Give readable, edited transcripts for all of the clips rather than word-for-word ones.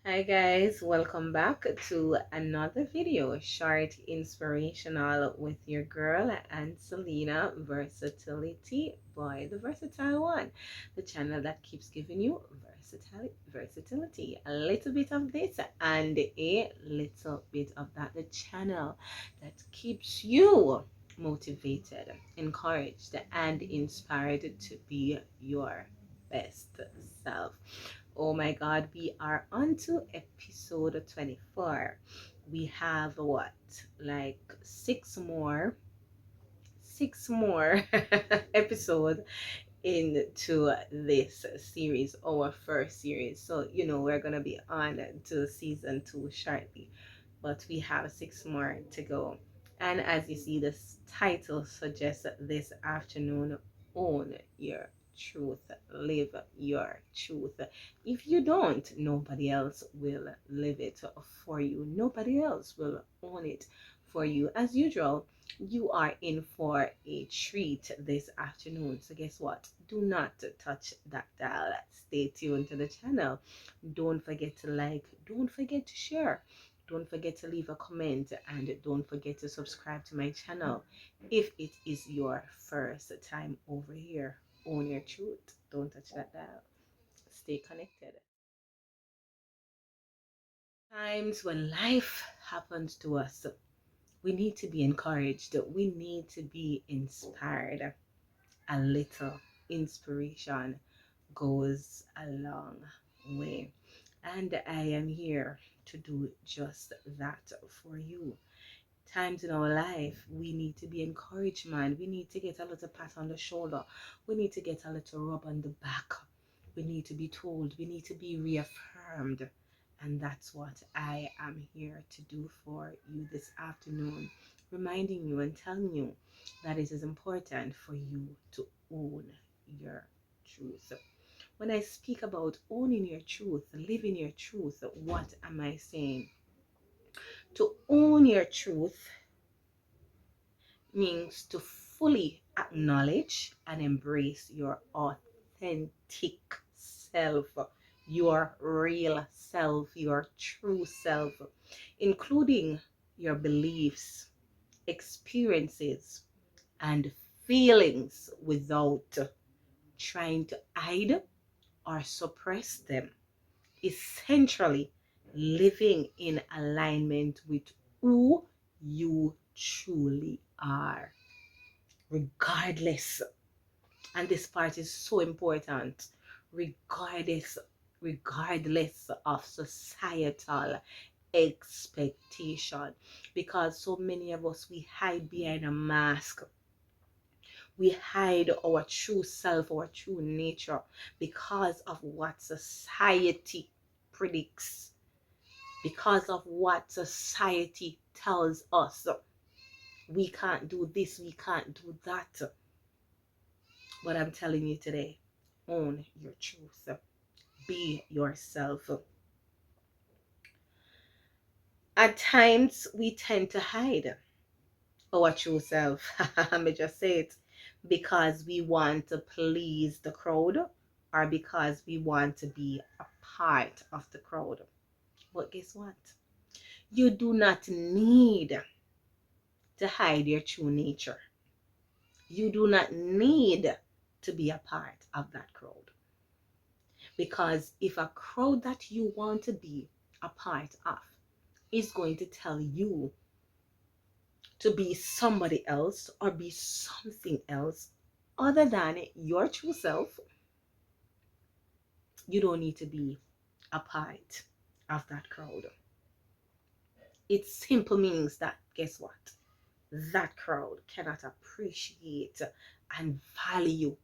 Hi guys, welcome back to another video, short inspirational with your girl Ancelena Versatility, boy the versatile one, the channel that keeps giving you versatility, a little bit of this and a little bit of that, the channel that keeps you motivated, encouraged and inspired to be your best self. Oh my God, we are on to episode 24. We have what, like six more episode into this series, our first series. So, we're going to be on to season 2 shortly, but we have 6 more to go. And as you see, this title suggests this afternoon, own your truth, live your truth. If you don't, nobody else will live it for you, nobody else will own it for you. As usual, you are in for a treat this afternoon. So guess what? Do not touch that dial. Stay tuned to the channel. Don't forget to like, don't forget to share, don't forget to leave a comment, and don't forget to subscribe to my channel if it is your first time over here. Own your truth. Don't touch that dial. Stay connected. Times when life happens to us, we need to be encouraged. We need to be inspired. A little inspiration goes a long way. And I am here to do just that for you. Times in our life, we need to be encouraged, man. We need to get a little pat on the shoulder. We need to get a little rub on the back. We need to be told. We need to be reaffirmed. And that's what I am here to do for you this afternoon, reminding you and telling you that it is important for you to own your truth. When I speak about owning your truth, living your truth, what am I saying? To own your truth means to fully acknowledge and embrace your authentic self, your real self, your true self, including your beliefs, experiences, and feelings without trying to hide or suppress them. Essentially, living in alignment with who you truly are, regardless. And this part is so important. Regardless of societal expectation, because so many of us, we hide behind a mask. We hide our true self, our true nature, because of what society predicts, because of what society tells us. We can't do this, we can't do that. But I'm telling you today, own your truth. Be yourself. At times, we tend to hide our true self. Let me just say it. Because we want to please the crowd, or because we want to be a part of the crowd. But guess what? You do not need to hide your true nature. You do not need to be a part of that crowd. Because if a crowd that you want to be a part of is going to tell you to be somebody else or be something else other than your true self, you don't need to be a part of that crowd. It simply means that, guess what? That crowd cannot appreciate and value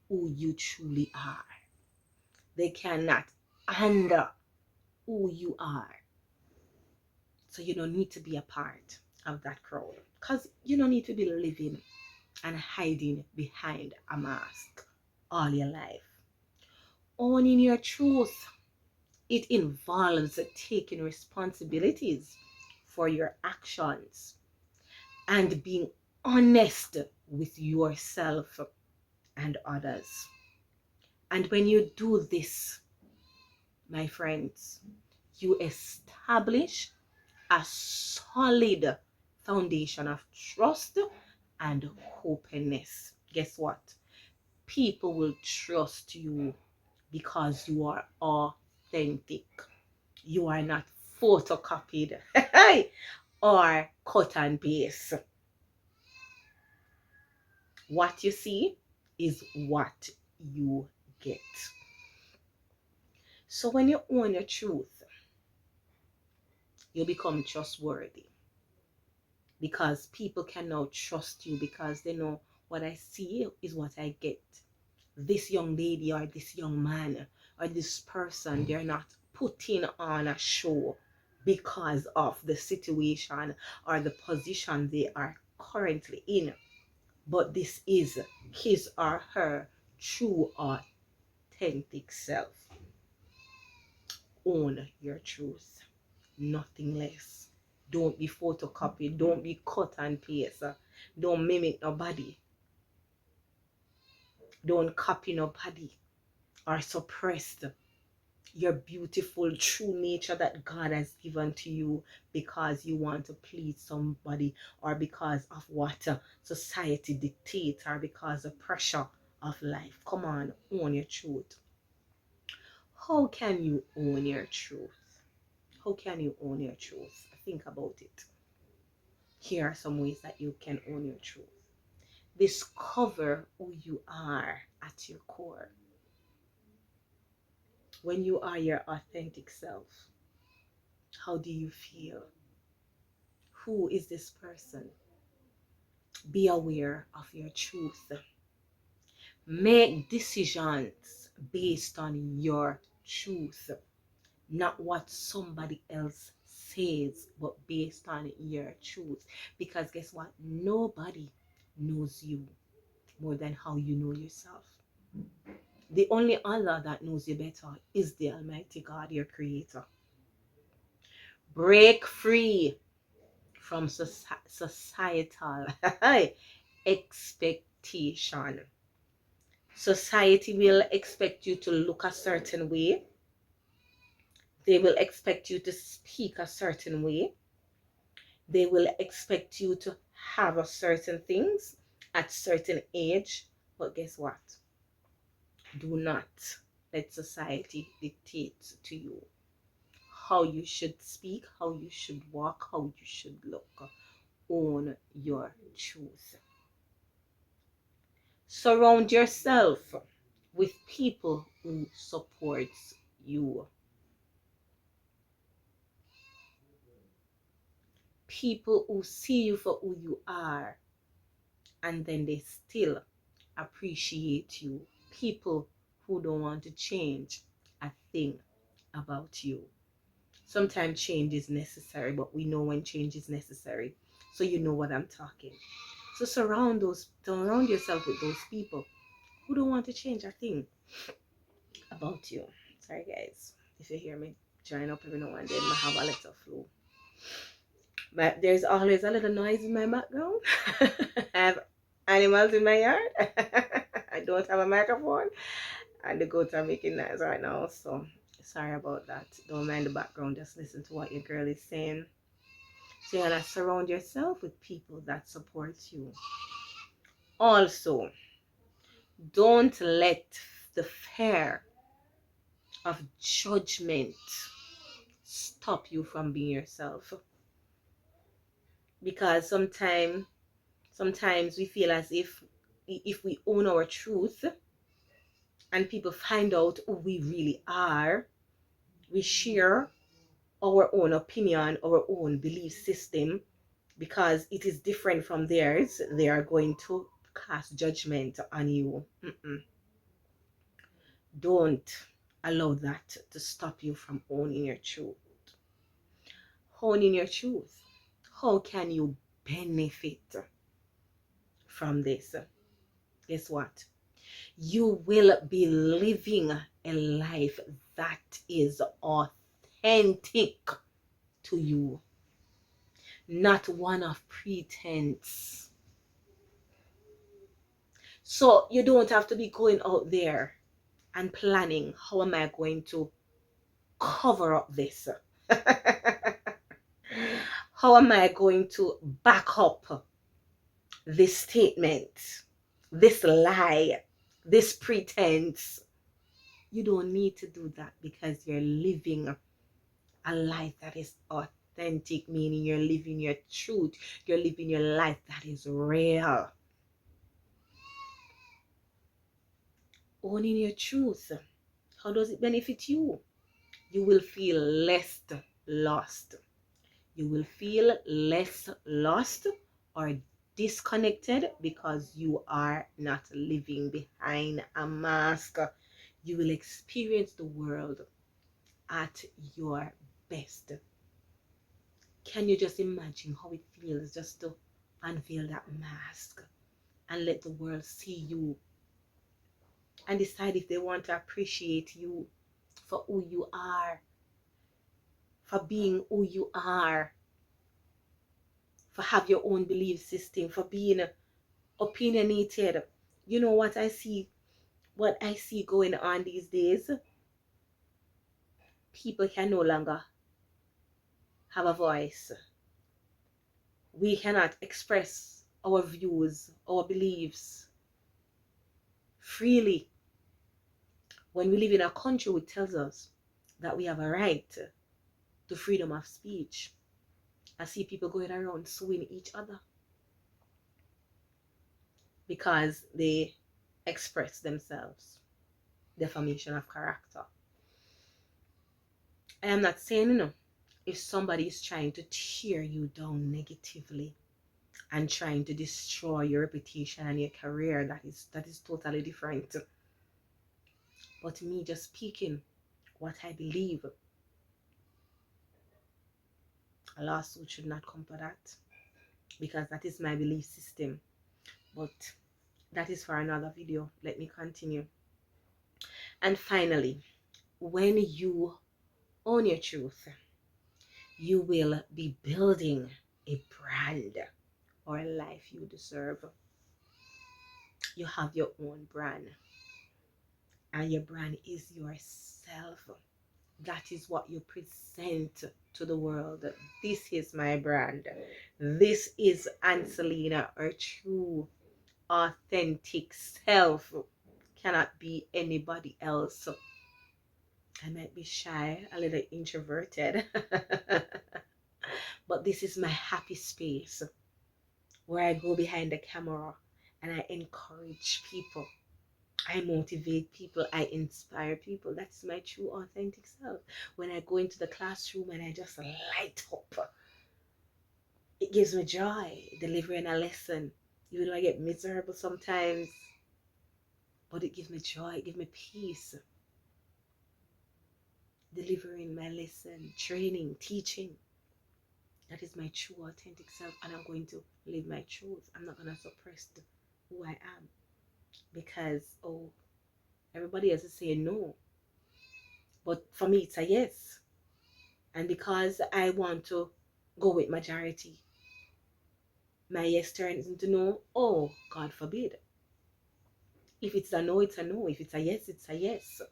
who you truly are. They cannot under who you are. So you don't need to be a part of that crowd, because you don't need to be living and hiding behind a mask all your life. Owning your truth, it involves taking responsibilities for your actions and being honest with yourself and others. And when you do this, my friends, you establish a solid foundation of trust and openness. Guess what? People will trust you because you are authentic. You are not photocopied or cut and paste. What you see is what you get. So when you own your truth, you become trustworthy because people can now trust you because they know what I see is what I get. This young lady or this young man or this person, they're not putting on a show because of the situation or the position they are currently in, but this is his or her true authentic self. Own your truth, nothing less. Don't be photocopied, don't be cut and paste, don't mimic nobody, don't copy nobody or suppress your beautiful true nature that God has given to you because you want to please somebody or because of what society dictates or because of pressure of life. Come on, own your truth. How can you own your truth? How can you own your truth? Think about it. Here are some ways that you can own your truth. Discover who you are at your core. When you are your authentic self, how do you feel? Who is this person? Be aware of your truth. Make decisions based on your truth, not what somebody else says, but based on your truth. Because guess what? Nobody knows you more than how you know yourself. The only Allah that knows you better is the Almighty God, your creator. Break free from societal expectation. Society will expect you to look a certain way. They will expect you to speak a certain way. They will expect you to have a certain things at certain age. But guess what? Do not let society dictate to you how you should speak, how you should walk, how you should look. Own your truth. Surround yourself with people who support you. People who see you for who you are and then they still appreciate you. People who don't want to change a thing about you. Sometimes change is necessary, but we know when change is necessary. So you know what I'm talking. So surround yourself with those people who don't want to change a thing about you. Sorry guys, if you hear me join up every now and then, I have a little flu. But there's always a little noise in my background. I have animals in my yard. I don't have a microphone. And the goats are making noise right now. So sorry about that. Don't mind the background. Just listen to what your girl is saying. So you gotta surround yourself with people that support you. Also, don't let the fear of judgment stop you from being yourself. Because sometimes we feel as if we own our truth and people find out who we really are, we share our own opinion, our own belief system, because it is different from theirs, they are going to cast judgment on you. Don't allow that to stop you from owning your truth. Owning your truth. How can you benefit from this? Guess what? You will be living a life that is authentic to you, not one of pretense. So you don't have to be going out there and planning, how am I going to cover up this? How am I going to back up this statement, this lie, this pretense? You don't need to do that because you're living a life that is authentic, meaning you're living your truth. You're living your life that is real. Owning your truth. How does it benefit you? You will feel less lost. You will feel less lost or disconnected because you are not living behind a mask. You will experience the world at your best. Can you just imagine how it feels just to unveil that mask and let the world see you and decide if they want to appreciate you for who you are, for being who you are, for have your own belief system, for being opinionated. You know what I see? What I see going on these days? People can no longer have a voice. We cannot express our views, our beliefs freely. When we live in a country which tells us that we have a right to freedom of speech, I see people going around suing each other because they express themselves. Defamation of character. I am not saying, if somebody is trying to tear you down negatively and trying to destroy your reputation and your career, that is totally different. But me just speaking what I believe, a lawsuit should not come for that because that is my belief system. But that is for another video. Let me continue. And finally, when you own your truth, you will be building a brand or a life you deserve. You have your own brand, and your brand is yourself. That is what you present to the world. This is my brand. This is Ancelena, her true, authentic self. Cannot be anybody else. I might be shy, a little introverted, but this is my happy space where I go behind the camera and I encourage people. I motivate people. I inspire people. That's my true authentic self. When I go into the classroom and I just light up, it gives me joy delivering a lesson. Even though I get miserable sometimes, but it gives me joy. It gives me peace. Delivering my lesson, training, teaching. That is my true authentic self, and I'm going to live my truth. I'm not going to suppress who I am because, oh, everybody else is saying no. But for me, it's a yes. And because I want to go with majority, my yes turns into no. Oh, God forbid. If it's a no, it's a no. If it's a yes, it's a yes.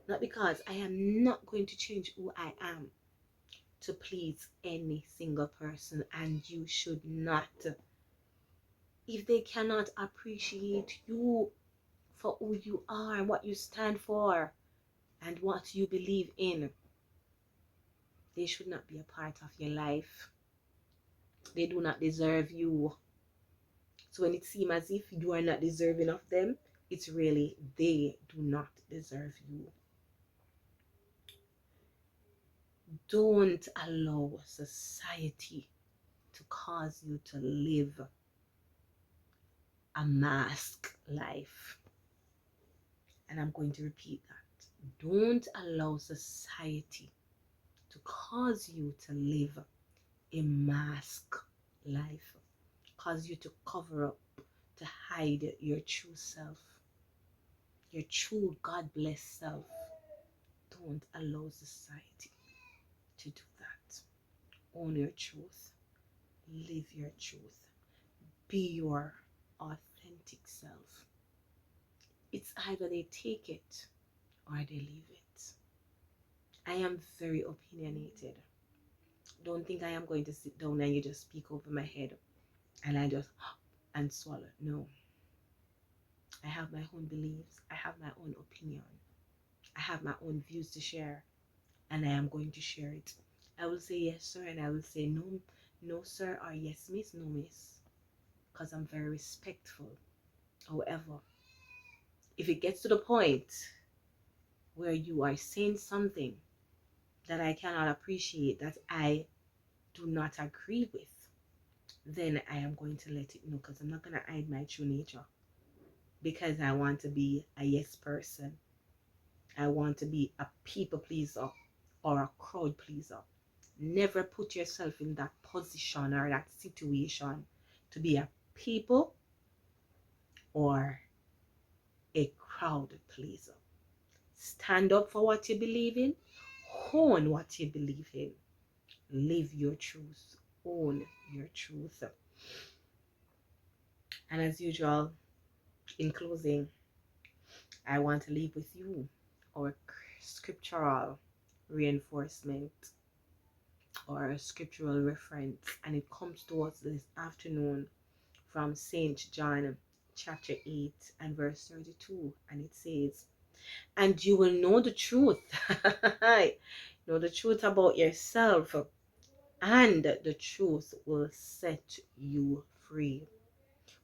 Not because I am not going to change who I am to please any single person, and you should not. If they cannot appreciate you for who you are and what you stand for and what you believe in, they should not be a part of your life. They do not deserve you. So when it seems as if you are not deserving of them, it's really they do not deserve you. Don't allow society to cause you to live a mask life. And I'm going to repeat that. Don't allow society to cause you to live a mask life, cause you to cover up, to hide your true self, your true God-blessed self. Don't allow society to do that. Own your truth. Live your truth. Be your authentic self. It's either they take it or they leave it. I am very opinionated. Don't think I am going to sit down and you just speak over my head and I just and swallow. No. I have my own beliefs. I have my own opinion. I have my own views to share, and I am going to share it. I will say yes, sir, and I will say no, no, sir, or yes, miss, no, miss, because I'm very respectful. However, if it gets to the point where you are saying something that I cannot appreciate, that I do not agree with, then I am going to let it know, because I'm not going to hide my true nature because I want to be a yes person. I want to be a people pleaser or a crowd pleaser. Never put yourself in that position or that situation to be a people or a crowd pleaser. Stand up for what you believe in, own what you believe in, live your truth, own your truth. And as usual, in closing, I want to leave with you our scriptural reinforcement or a scriptural reference, and it comes to us this afternoon from St. John chapter 8 and verse 32, and it says, and you will know the truth. Know the truth about yourself, and the truth will set you free.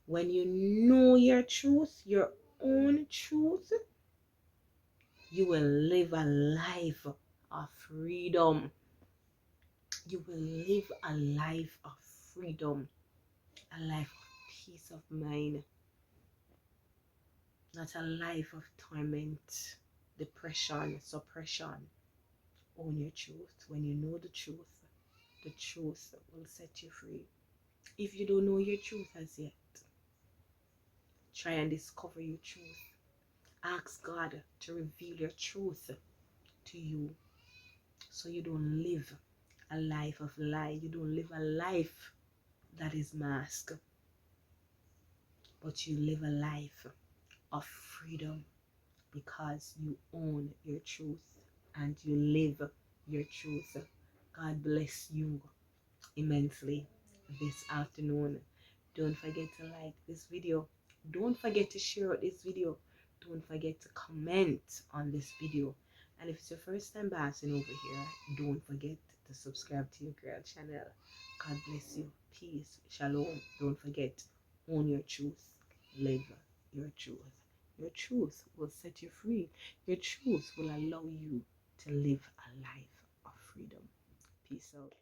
When you know your truth, your own truth, you will live a life of freedom. You will live a life of freedom, a life of peace of mind, not a life of torment, depression, suppression. Own your truth. When you know the truth will set you free. If you don't know your truth as yet, try and discover your truth. Ask God to reveal your truth to you so you don't live a life of lie. You don't live a life that is masked, but you live a life of freedom because you own your truth and you live your truth. God bless you immensely this afternoon. Don't forget to like this video. Don't forget to share this video. Don't forget to comment on this video. And if it's your first time passing over here, don't forget to subscribe to your girl channel. God bless you. Peace. Shalom. Don't forget, own your truth. Live your truth. Your truth will set you free. Your truth will allow you to live a life of freedom. Peace out.